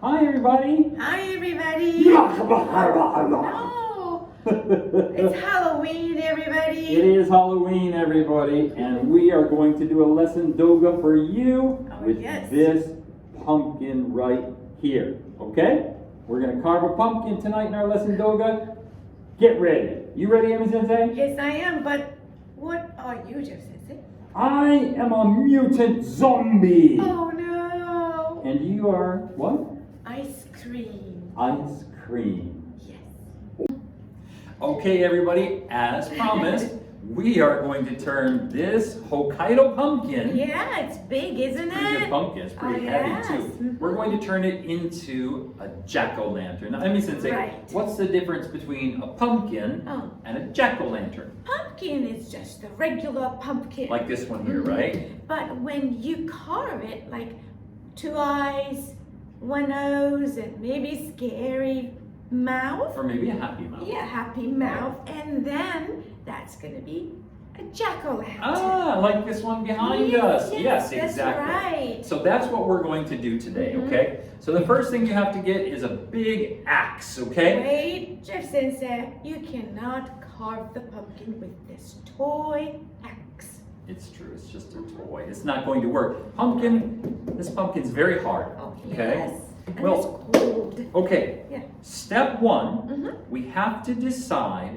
Hi, everybody. Hi, everybody. No, it's Halloween, everybody. It is Halloween, everybody, and we are going to do a lesson doga for you with this pumpkin right here. Okay? We're going to carve a pumpkin tonight in our lesson doga. Get ready. You ready, Amy Sensei? Yes, I am, but what are you, Jeff Sensei? I am a mutant zombie. Oh, no. And you are what? Ice cream. Ice cream. Yes. Okay, everybody, as promised, we are going to turn this Hokkaido pumpkin. Yeah, it's big, isn't Pretty it? good pumpkin. It's pretty heavy too. We're going to turn it into a jack-o'-lantern. Now, let me say, what's the difference between a pumpkin and a jack-o'-lantern? Pumpkin is just a regular pumpkin. Like this one here, right? But when you carve it, like 2 eyes, 1 nose, and maybe scary mouth. Or maybe a happy mouth. Yeah, happy mouth. And then that's going to be a jack-o'-lantern. Ah, like this one behind us. Yes, exactly. That's right. So that's what we're going to do today, okay? So the first thing you have to get is a big axe, okay? Wait, Jeff Sensei, you cannot carve the pumpkin with this toy axe. It's true, it's just a toy. It's not going to work. This pumpkin's very hard, okay? Yes. And it's cold. Okay, Yeah. Step 1, we have to decide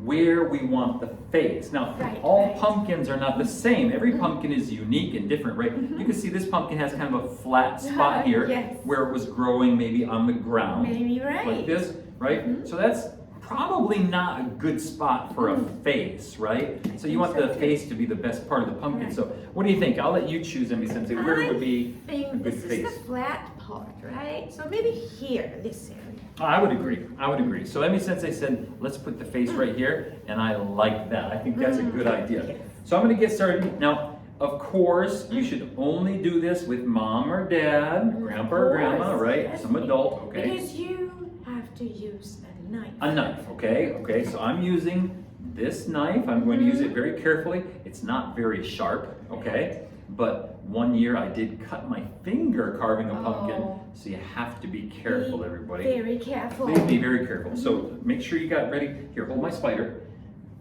where we want the face. Now, all pumpkins are not the same. Every pumpkin is unique and different, right? You can see this pumpkin has kind of a flat spot here where it was growing maybe on the ground. Maybe like this, right? So that's probably not a good spot for a face, right? So you want the face to be the best part of the pumpkin. So what do you think? I'll let you choose, Amy Sensei. Where would be a good face? This is the flat part, right? So maybe here, this area. I would agree. I would agree. So Amy Sensei said, let's put the face right here, and I like that. I think that's a good idea. So I'm going to get started. Now, of course, you should only do this with mom or dad, grandpa or grandma, right? Some adult, okay? Because you have to use a knife. A knife, okay? Okay, so I'm using this knife. I'm going to use it very carefully. It's not very sharp, okay? But one year I did cut my finger carving a pumpkin, so you have to be careful, everybody. Very careful. Please be very careful. So make sure you got ready. Here, hold my spider.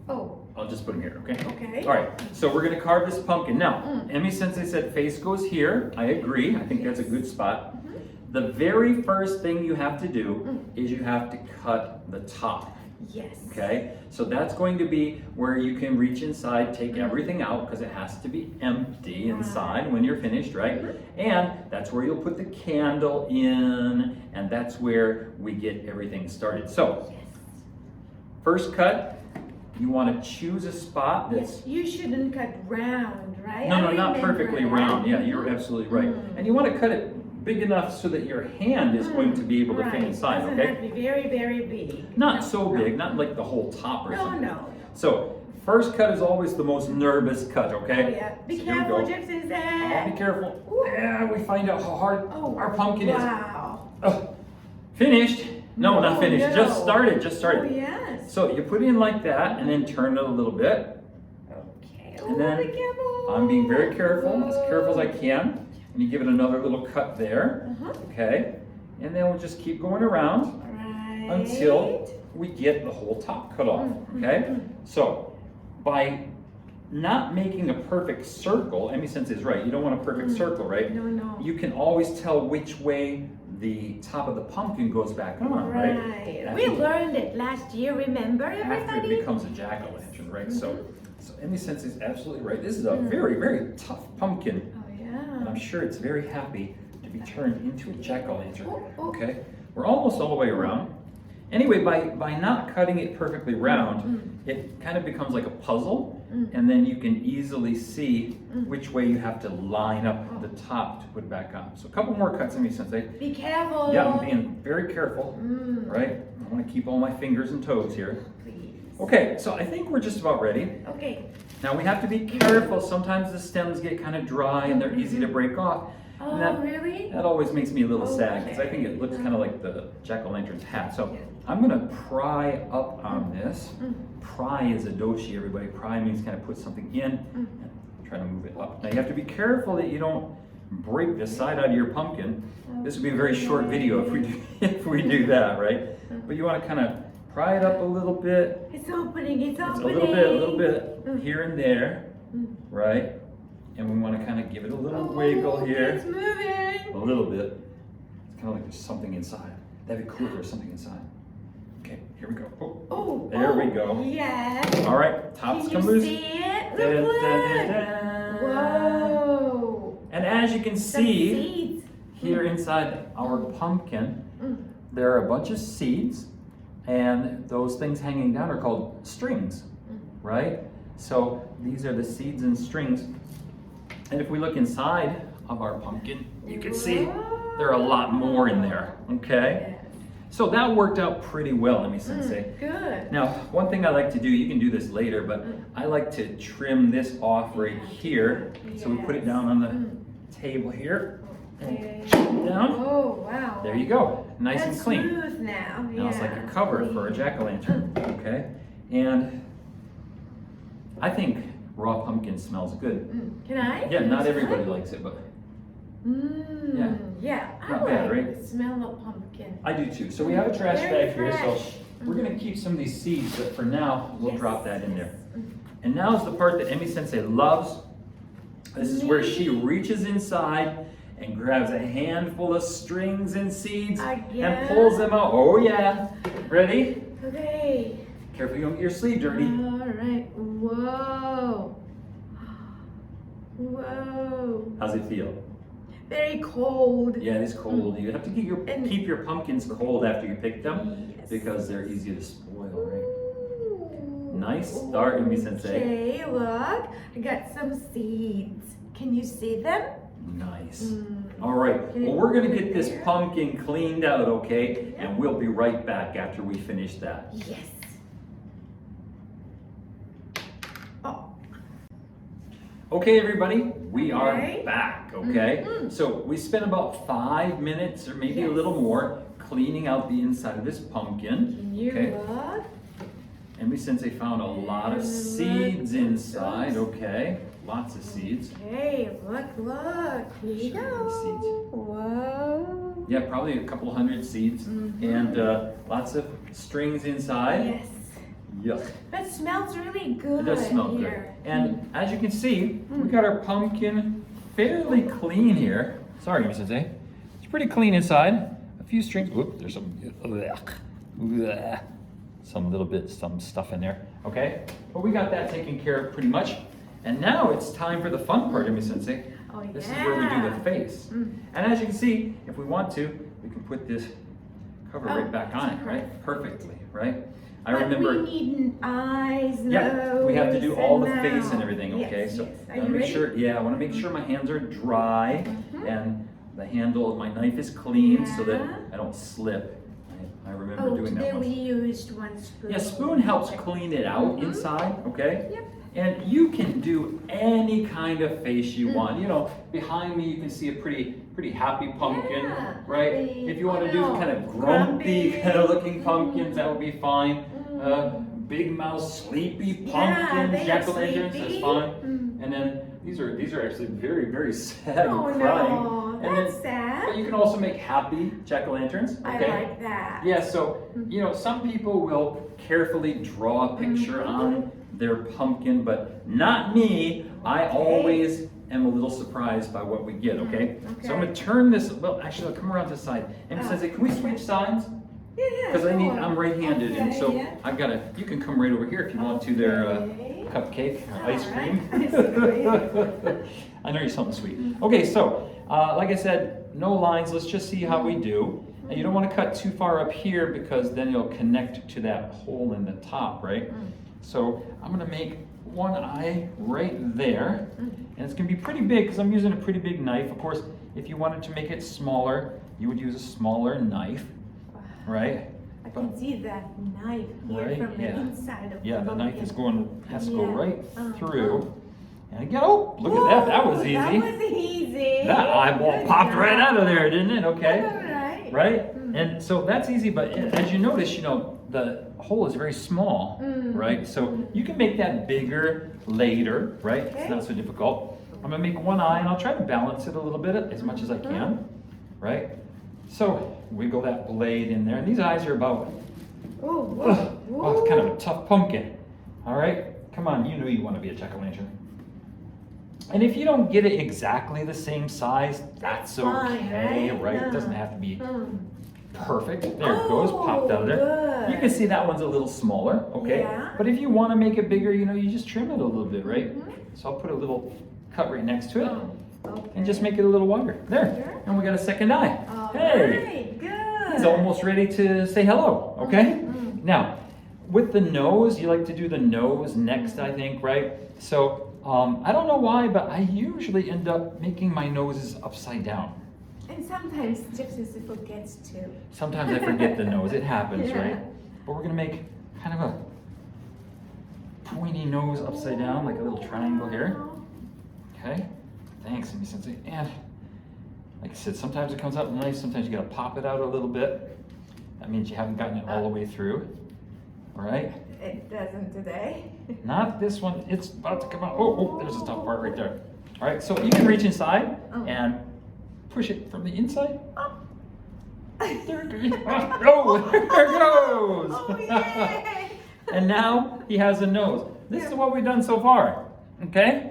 Oh. I'll just put him here, okay? Okay. All right, so we're gonna carve this pumpkin. Now, Amy Sensei said face goes here. I agree, I think that's a good spot. The very first thing you have to do is you have to cut the top. Yes. Okay, so that's going to be where you can reach inside, take everything out because it has to be empty inside when you're finished, right? And that's where you'll put the candle in, and that's where we get everything started. So, first cut, you want to choose a spot that's... Yes, you shouldn't cut round, right? No, not perfectly round. Yeah, you're absolutely right. And you want to cut it big enough so that your hand is going to be able to fit inside, Doesn't have to be very, very big. Not so big, not like the whole top or something. No. So, first cut is always the most nervous cut, okay? Oh, yeah. Be careful, Jeff Sensei. Oh, be careful. Yeah, we find out how hard our pumpkin is. Wow. Oh, finished? No, not finished. No. Just started. Oh, yes. So, you put it in like that and then turn it a little bit. Okay. And then be careful. I'm being very careful as I can. And you give it another little cut there, okay? And then we'll just keep going around until we get the whole top cut off, okay? So, by not making a perfect circle, Amy Sensei is right, you don't want a perfect circle, right? No. You can always tell which way the top of the pumpkin goes back on, right? We learned it last year, remember, everybody? After it becomes a jack-o'-lantern, right? So Amy Sensei is absolutely right. This is a very, very tough pumpkin. And I'm sure it's very happy to be turned into a jack-o'-lantern. Okay, we're almost all the way around. Anyway, by not cutting it perfectly round, it kind of becomes like a puzzle, and then you can easily see which way you have to line up the top to put back on. So a couple more cuts, Amy Sensei. Be careful. Yeah, I'm being very careful, right? I want to keep all my fingers and toes here. Okay, so I think we're just about ready. Okay. Now we have to be careful. Sometimes the stems get kind of dry and they're easy to break off. Oh, really? That always makes me a little sad because I think it looks kind of like the jack-o'-lantern's hat. So I'm going to pry up on this. Pry is a doshi, everybody. Pry means kind of put something in and try to move it up. Now you have to be careful that you don't break the side out of your pumpkin. This would be a very short video if we do that, right? But you want to kind of pry it up a little bit. It's opening, it's A opening. little bit here and there, right? And we want to kind of give it a little wiggle here. It's moving. A little bit. It's kind of like there's something inside. That'd be cool if there's something inside. Okay, here we go. There we go. Yes. All right, tops come loose. Can you see it? Da, Look, da, look. da, da. Whoa. And as you can Some see, seeds. here inside our pumpkin, there are a bunch of seeds, and those things hanging down are called strings, right? So these are the seeds and strings. And if we look inside of our pumpkin, you can see there are a lot more in there, okay? So that worked out pretty well, let me say. Good. Now, one thing I like to do, you can do this later, but I like to trim this off right here. So we put it down on the table here. Okay. Down. Oh, wow. There you go. Nice and clean. Smooth now. Now it's like a cover for a jack-o'-lantern, okay? And I think raw pumpkin smells good. Can I? Yeah, not everybody likes it, but Yeah, I Not like bad, right? the smell of pumpkin. I do too. So we have a trash Very bag here, so fresh. we're gonna keep some of these seeds, but for now, we'll Yes. drop that in there. And now is the part that Emmy Sensei loves. This is where she reaches inside and grabs a handful of strings and seeds and pulls them out. Oh yeah. Ready? Okay. Careful you don't get your sleeve dirty. All right. Whoa. Whoa. How's it feel? Very cold. Yeah, it's cold. You have to keep your pumpkins cold after you pick them because they're easy to spoil, right? Nice start, Emmy Sensei. Okay, look. I got some seeds. Can you see them? Nice. All right. Well, we're going to get this pumpkin cleaned out, okay? And we'll be right back after we finish that. Yes. Oh. Okay, everybody, we are Okay. back, okay? So we spent about 5 minutes or maybe a little more cleaning out the inside of this pumpkin. Can you look? Emmy Sensei found a lot of seeds inside, okay? Lots of seeds. Okay, look. Here you Show me the go. seeds. Whoa. Yeah, probably a couple hundred seeds and lots of strings inside. Yes. Yuck. That smells really good. It does smell here. good. And as you can see, we got our pumpkin fairly clean here. Sorry, Mrs. A. It's pretty clean inside. A few strings. Whoop, there's some some stuff in there. Okay? But we got that taken care of pretty much. And now it's time for the fun part, Emmy Sensei. Oh, yeah. This is where we do the face. And as you can see, if we want to, we can put this cover right back on it, right? Perfectly, right? I remember. We need eyes, nose. Yeah, we have to do all the face and mouth. everything, okay? Yes, So yes. I Are you wanna make ready? sure, yeah, I want to make sure my hands are dry and the handle of my knife is clean so that I don't slip. I remember doing that today once. we used one spoon. Yeah, spoon helps clean it out inside, okay? Yep. And you can do any kind of face you want. You know, behind me you can see a pretty happy pumpkin, Yeah, right? happy. If you want to do Oh, kind of grumpy grumpy. kind of looking pumpkins, that would be fine. Big mouth, sleepy pumpkin, they are jack-o'-lanterns, that's sleepy. fine. And then these are actually very sad Oh and crying. no, And that's then, sad. but you can also make happy jack-o'-lanterns, okay? I like that. Yeah, so, you know, some people will carefully draw a picture on their pumpkin, but not me. I always am a little surprised by what we get, okay? So I'm gonna turn this, well, actually, I'll come around to the side. And it says, can we switch sides? Yeah, Because sure. I'm right-handed, and so Okay, yeah. I've gotta, you can come right over here if you want to, their Okay. cupcake, or ice All cream. right, ice cream. I know you're something sweet. Okay, so, like I said, no lines, let's just see how we do. And you don't want to cut too far up here because then it'll connect to that hole in the top, right? So I'm gonna make one eye right there. And it's gonna be pretty big because I'm using a pretty big knife. Of course, if you wanted to make it smaller, you would use a smaller knife, right? I can see that knife here Right, from the yeah. inside of Yeah, the knife is has to go Yeah. right Uh-huh. through. And again, oh, look at that, that was easy. That was easy. That eyeball Good popped job. right out of there, didn't it? Okay. All right. Right? And so that's easy, but as you notice, you know, the hole is very small, right? So you can make that bigger later, right? It's Okay. not so difficult. I'm gonna make one eye and I'll try to balance it a little bit as much as I can, right? So wiggle that blade in there, and these eyes are about, oh, it's kind of a tough pumpkin. All right, come on, you know you want to be a jack-o'-lantern. And if you don't get it exactly the same size, that's okay, right? It doesn't have to be perfect. There it goes, popped out of there. You can see that one's a little smaller, okay? Yeah. But if you want to make it bigger, you know, you just trim it a little bit, right? So I'll put a little cut right next to it and just make it a little wider. There, and we got a second eye. Hey, good. He's almost ready to say hello, okay? Now, with the nose, you like to do the nose next, I think, right? So, I don't know why, but I usually end up making my noses upside down. And sometimes Gypsy forgets to. Sometimes I forget the nose. It happens, right? But we're gonna make kind of a pointy nose upside down, like a little triangle here. Okay. Thanks, Amy Sensei. And like I said, sometimes it comes out nice. Sometimes you gotta pop it out a little bit. That means you haven't gotten it all the way through. All right. It doesn't today. Not this one. It's about to come out. Oh, there's a tough part right there. All right. So you can reach inside and push it from the inside. There it goes. Oh, there it goes. Oh, yay. And now he has a nose. This is what we've done so far. Okay?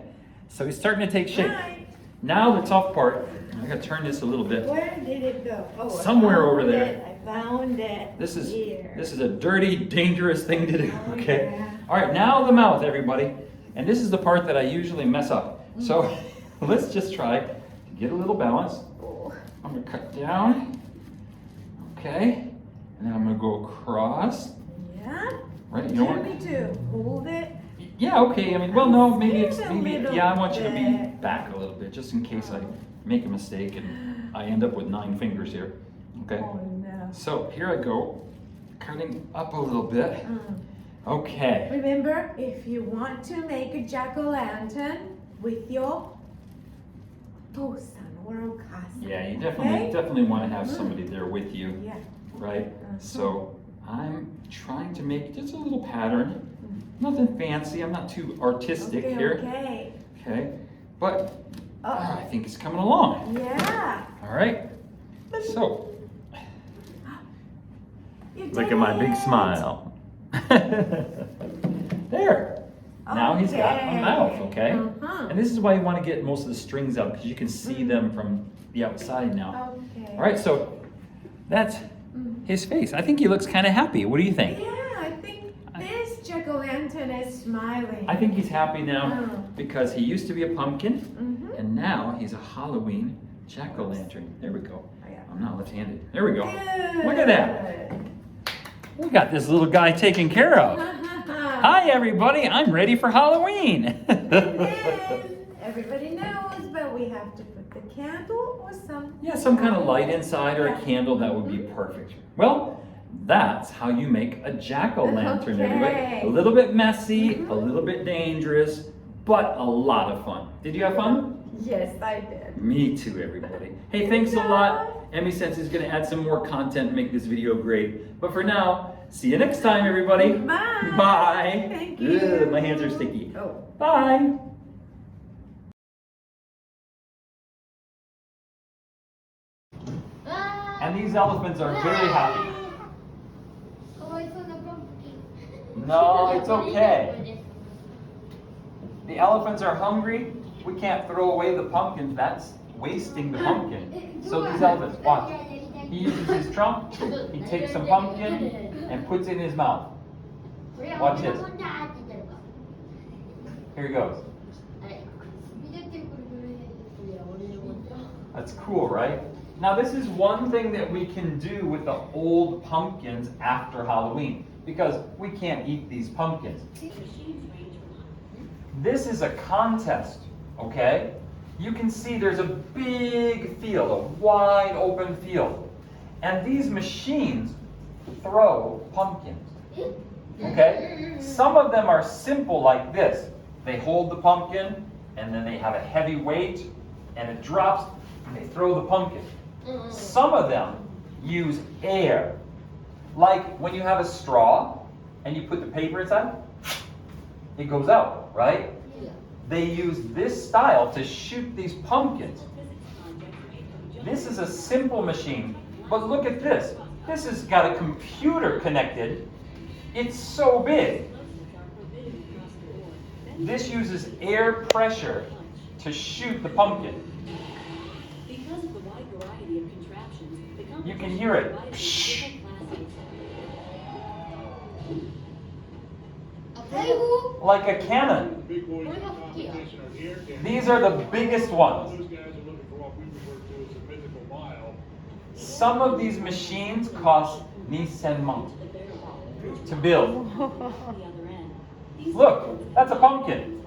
So he's starting to take shape. Right. Now the tough part. I gotta turn this a little bit. Where did it go? Oh, Somewhere over there. I found it. This is here. this is a dirty, dangerous thing to do. Okay? Yeah. All right, now the mouth, everybody. And this is the part that I usually mess up. So let's just try to get a little balance. I'm gonna cut down. Okay. And then I'm gonna go across. Yeah. Right? You know Want what? me to hold it? Yeah, okay. I mean, well, no, maybe it's Just a maybe little yeah. I want you to be bit. back a little bit, just in case I make a mistake and I end up with 9 fingers here. Okay. Oh no. So here I go, cutting up a little bit. Okay. Remember, if you want to make a jack-o'-lantern with your tosan or okasa. Yeah, you definitely want to have somebody there with you, Yeah. right? So I'm trying to make just a little pattern. Nothing fancy. I'm not too artistic here. Okay. Okay. But I think it's coming along. Yeah. All right. So You look did at my big it. smile. There. Now he's got a mouth, okay? And this is why you want to get most of the strings out, because you can see them from the outside now. Okay. All right, so that's his face. I think he looks kind of happy. What do you think? Yeah, I think this jack-o'-lantern is smiling. I think he's happy now because he used to be a pumpkin, and now he's a Halloween jack-o'-lantern. There we go. I'm not left-handed. There we go. Good. Look at that. We got this little guy taken care of. Hi, everybody. I'm ready for Halloween. And then everybody knows, but we have to put the candle or some. Yeah, some kind of light inside or a candle, that would be perfect. Well, that's how you make a jack-o'-lantern, everybody. A little bit messy, a little bit dangerous, but a lot of fun. Did you have fun? Yes, I did. Me too, everybody. Hey, thanks a lot. Emmy Sense is going to add some more content and make this video great. But for now, see you next time, everybody. Bye. Bye. Thank you. Ugh, my hands are sticky. Oh. Bye. And these elephants are very happy. No, it's okay. The elephants are hungry. We can't throw away the pumpkins. That's wasting the pumpkin. So these elephants, watch. He uses his trunk. He takes some pumpkin and puts it in his mouth. Watch this. Here he goes. That's cool, right? Now this is one thing that we can do with the old pumpkins after Halloween, because we can't eat these pumpkins. This is a contest, okay? You can see there's a big field, a wide open field. And these machines throw pumpkins, okay? Some of them are simple like this. They hold the pumpkin, and then they have a heavy weight, and it drops, and they throw the pumpkin. Some of them use air. Like when you have a straw, and you put the paper inside, it goes out, right? they use this style to shoot these pumpkins. This is a simple machine, but look at this. This has got a computer connected. It's so big. This uses air pressure to shoot the pumpkin. You can hear it. Psh. Like a cannon. These are the biggest ones. Some of these machines cost 2,000 won to build. Look, that's a pumpkin.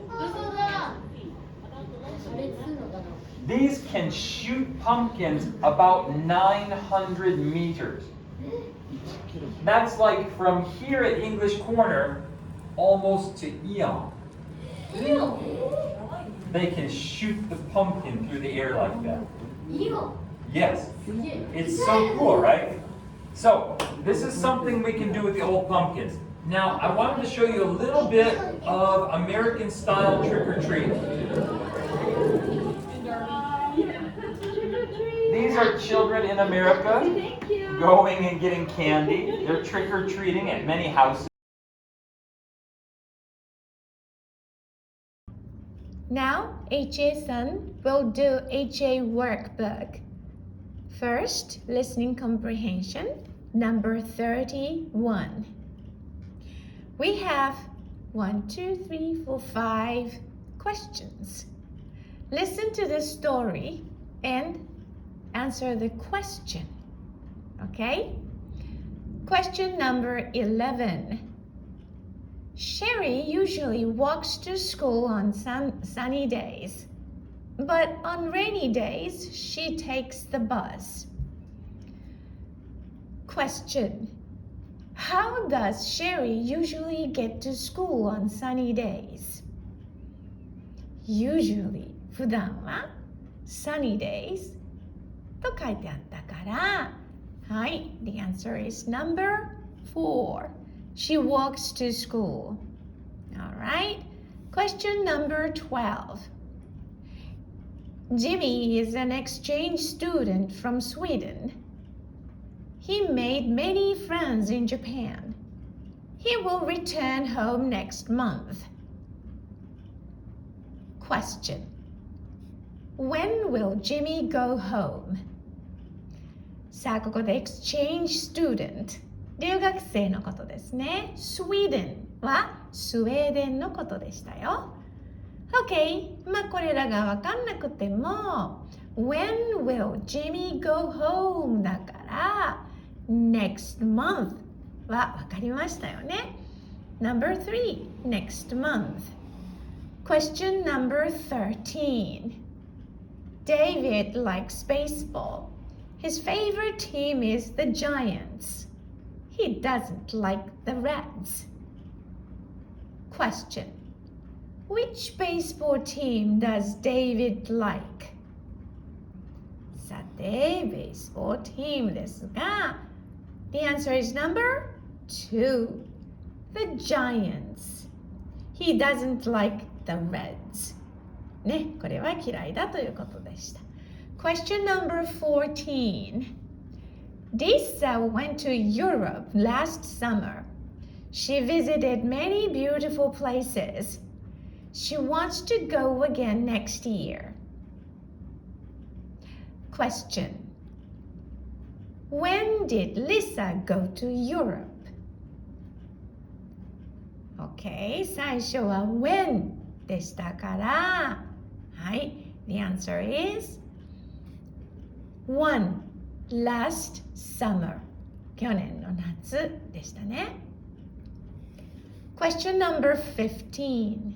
These can shoot pumpkins about 900 meters. That's like from here at English Corner almost to Eon. They can shoot the pumpkin through the air like that. Yes. It's so cool, right? So, this is something we can do with the old pumpkins. Now, I wanted to show you a little bit of American style trick-or-treat. These are children in America going and getting candy. They're trick-or-treating at many houses. Now, HA-san will do HA workbook. First, listening comprehension, number 31. We have 1, 2, 3, 4, 5 questions. Listen to the story and answer the question. Okay? Question number 11. Sherry usually walks to school on sunny days, but on rainy days she takes the bus. Question. How does Sherry usually get to school on sunny days? Usually 普段は sunny days と書いてあったからはい the answer is number 4. She walks to school. Alright. Question number 12. Jimmy is an exchange student from Sweden. He made many friends in Japan. He will return home next month. Question. When will Jimmy go home? さあ、ここで exchange student 留学生のことですね。Sweden はスウェーデンのことでしたよ。OK。まあこれらが分かんなくても When will Jimmy go home だから Next month は分かりましたよね。Number 3 Next month. Question number 13. David likes baseball. His favorite team is the Giants.He doesn't like the Reds. Question. Which baseball team does David like? さて、baseball team ですが、the answer is number 2. The Giants. He doesn't like the Reds. ね、これは嫌いだということでした。Question number 14.Lisa went to Europe last summer. She visited many beautiful places. She wants to go again next year. Question. When did Lisa go to Europe? Okay, 最初は when でしたから、はい、the answer is 1. Last summer 去年の夏でしたね。Question number 15.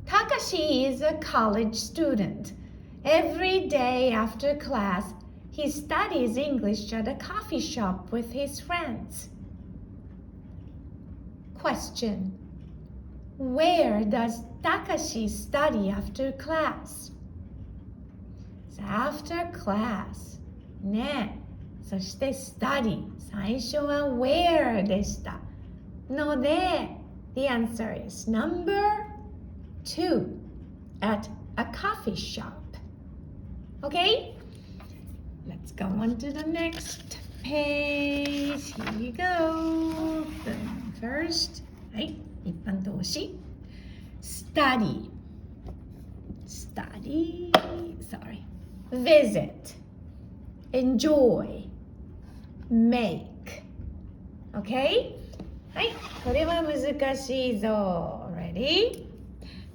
Takashi is a college student. Every day after class, he studies English at a coffee shop with his friends. Question. Where does Takashi study after class? So after class. ね、そして study 最初は where でしたので the answer is number 2 at a coffee shop. Okay? Let's go on to the next page. Here you go. The first, はい、一般動詞。study, sorry, visit, enjoy, make. Okay? はい、これは難しいぞ。Ready?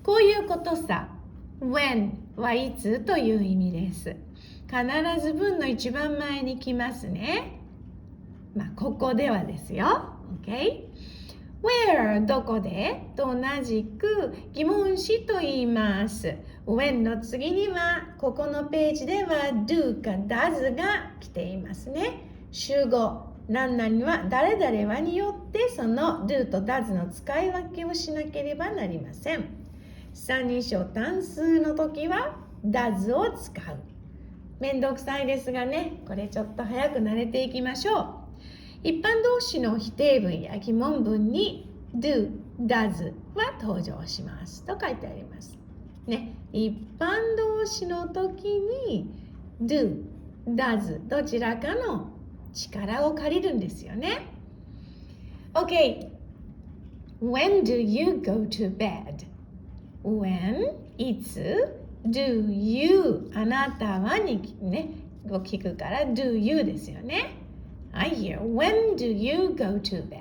こういうことさ。When はいつという意味です。必ず文の一番前に来ますね。まあ、ここではですよ。Okay? Where どこでと同じく疑問詞と言います。When の次にはここのページでは do か does が来ていますね。主語何々は誰々はによってその do と does の使い分けをしなければなりません。三人称単数の時は does を使う。めんどくさいですがね、これちょっと早く慣れていきましょう。一般動詞の否定文や疑問文に do, does は登場しますと書いてあります。ね、一般動詞の時に do, does どちらかの力を借りるんですよね。Okay. When do you go to bed? When いつ do you あなたはにね、を聞くから do you ですよね。はい、here. When do you go to bed?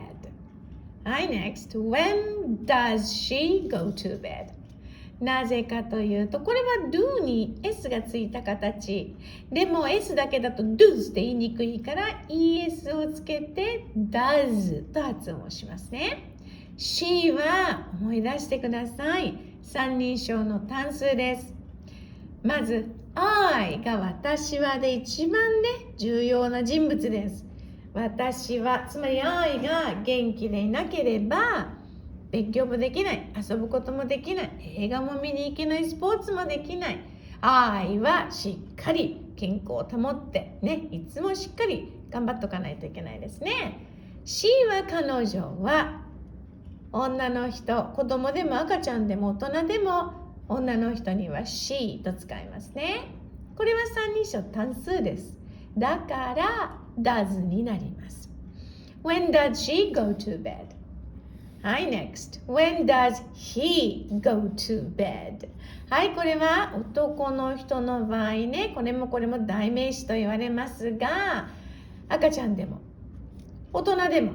はい、next. When does she go to bed? なぜかというと、これは do に s がついた形。でも s だけだと does って言いにくいから es をつけて does と発音をしますね。she は思い出してください。三人称の単数です。まず I が私はで一番ね、重要な人物です。私は、つまり I が元気でいなければ勉強もできない、遊ぶこともできない、映画も見に行けない、スポーツもできない。I はしっかり健康を保ってね、いつもしっかり頑張っとかないといけないですね。she は彼女は女の人、子供でも赤ちゃんでも大人でも女の人には she と使いますね。これは三人称単数です。だからdoes になります。When does she go to bed? はい、next. When does he go to bed? はい、これは男の人の場合ね、これも代名詞と言われますが、赤ちゃんでも大人でも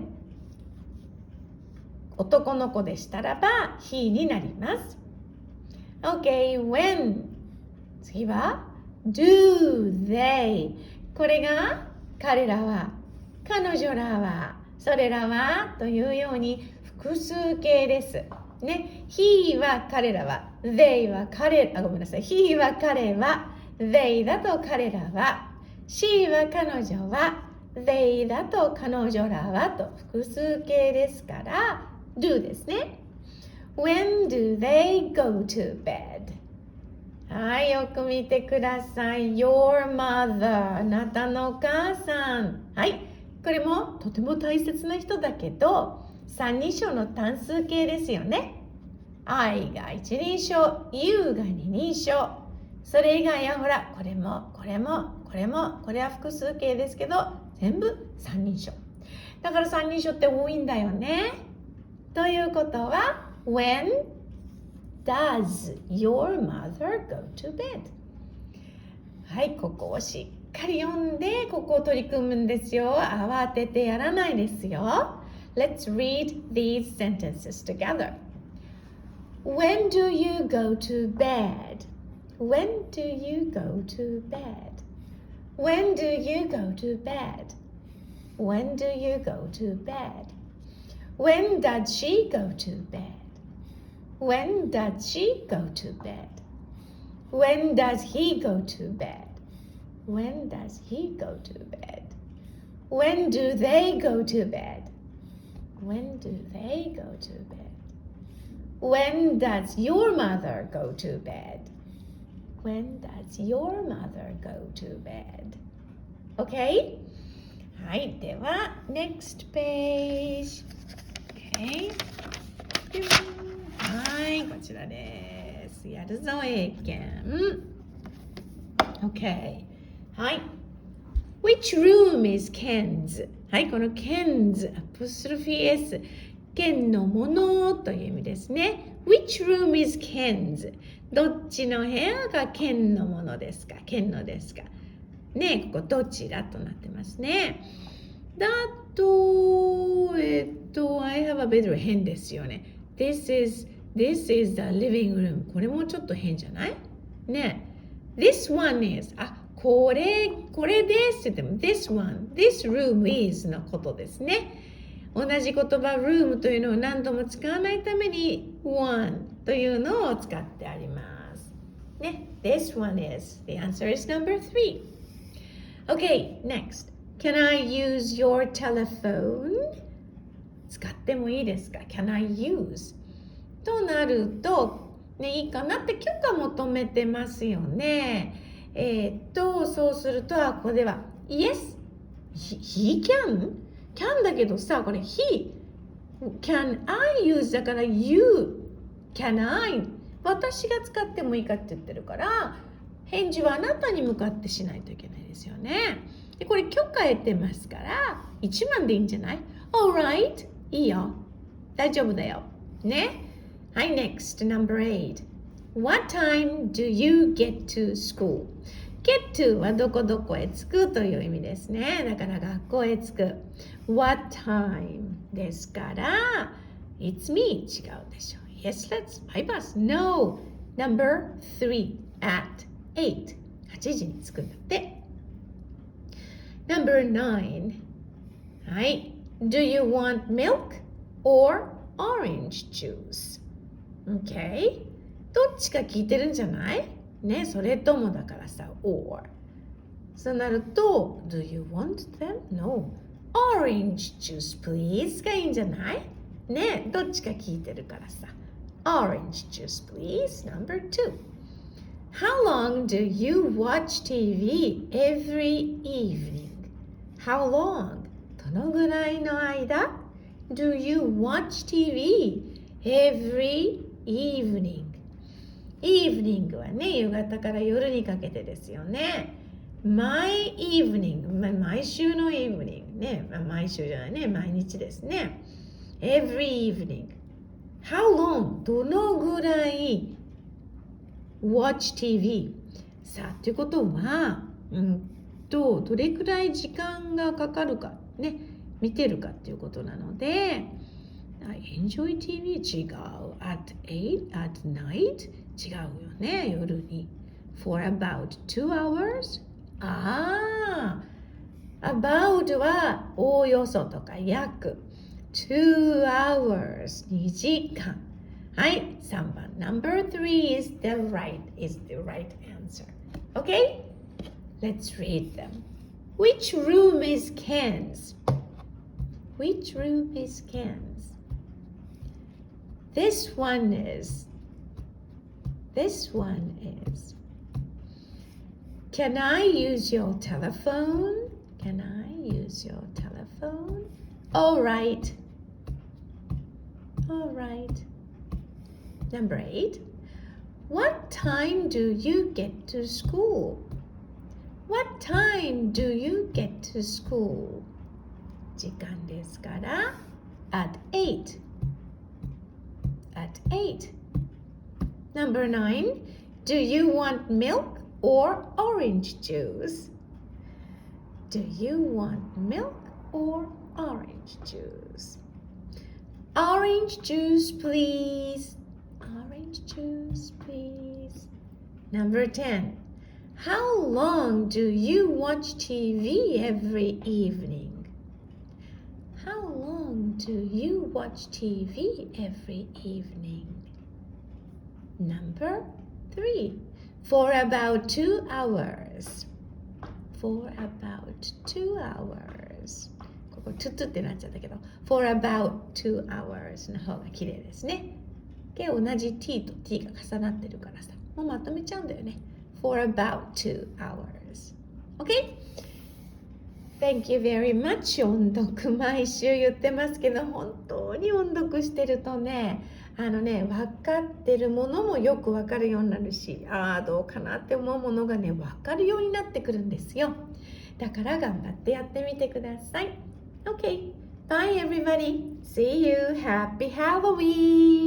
男の子でしたらば he になります。Okay, when 次は do they これが彼らは、彼女らは、それらはというように複数形です。ね、he は彼らは、they はhe は彼は、they だと彼らは、she は彼女は、they だと彼女らはと複数形ですから、do ですね。When do they go to bed? はい、よく見てください。Your mother あなたのお母さん。はい、これもとても大切な人だけど、三人称の単数形ですよね。I が一人称、you が二人称。それ以外はほら、これは複数形ですけど、全部三人称。だから三人称って多いんだよね。ということは、When does your mother go to bed? はい、ここをしっかり読んで、ここを取り組むんですよ。慌ててやらないですよ。Let's read these sentences together. When do you go to bed? When do you go to bed? When do you go to bed? When do you go to bed? When does she go to bed? When does she go to bed? When does he go to bed? When does he go to bed? When do they go to bed? When do they go to bed? When does your mother go to bed? When does your mother go to bed? Okay? はい、では next page. Okay. はい、こちらです。。やるぞ、英検。OK。はい。Which room is Ken's? はい、この Ken's、アポストロフィー S。Ken のものという意味ですね。Which room is Ken's? どっちの部屋が Ken のものですか ?Ken のですかね、ここどちらとなってますね。だと、I have a bedroom 変ですよね。This is the living room. これもちょっと変じゃないね。This one is これですって言っても this room is のことですね。同じ言葉 room というのを何度も使わないために one というのを使ってあります。ね。This one is. The answer is number 3. Okay, next. Can I use your telephone? 使ってもいいですか ?Can I use? となると、ね、いいかなって許可求めてますよね。そうすると、ここでは Yes, he can?Can だけどさ、これ He Can I use だから You Can I 私が使ってもいいかって言ってるから返事はあなたに向かってしないといけないですよね。でこれ許可得てますから1番でいいんじゃない？ Alright いいよ大丈夫だよね。はい next number 8 What time do you get to school?Get to はどこどこへ着くという意味ですね。だから学校へ着く。What time ですから、It's me 違うでしょう。Yes, let's buy bus. No. Number 3 at 8. 8時に着くんだって。Number 9. はい。Do you want milk or orange juice? Okay. どっちか聞いてるんじゃないね、それともだからさ、or。そうなると、Do you want them? No. Orange juice, please がいいんじゃないね、どっちか聞いてるからさ。Orange juice, please. Number 2. How long do you watch TV every evening? How long? どのぐらいの間 Do you watch TV every evening?Evening はね、夕方から夜にかけてですよね。My evening、毎週の evening ね、毎週じゃないね、毎日ですね。Every evening。How long? どのぐらい watch TV？ さあ、ということは、どれくらい時間がかかるか、ね、見てるかっていうことなので、I enjoy TV 違う。at night 違うよね、夜に。For about 2 hours? about はおおよそとか約。2 hours 2時間。はい、3番。Number 3 is the right answer. Okay? Let's read them. Which room is Ken's? Which room is Ken's? This one is. Can I use your telephone? Can I use your telephone? All right. Number 8. What time do you get to school? What time do you get to school? 時間ですから at 8. Number 9. Do you want milk or orange juice? Do you want milk or orange juice? Orange juice, please. Number 10. How long do you watch TV every evening? How long do you watch TV every evening? Number 3. For about 2 hours. For about 2 hours の方が綺麗ですね。で、同じ t と t が重なってるからさ、もうまとめちゃうんだよね。For about 2 hours. Okay? Thank you very much. 音読毎週言ってますけど、本当に音読してるとね、分かってるものもよく分かるようになるし、どうかなって思うものがね、分かるようになってくるんですよ。だから頑張ってやってみてください。Okay, bye everybody. See you. Happy Halloween.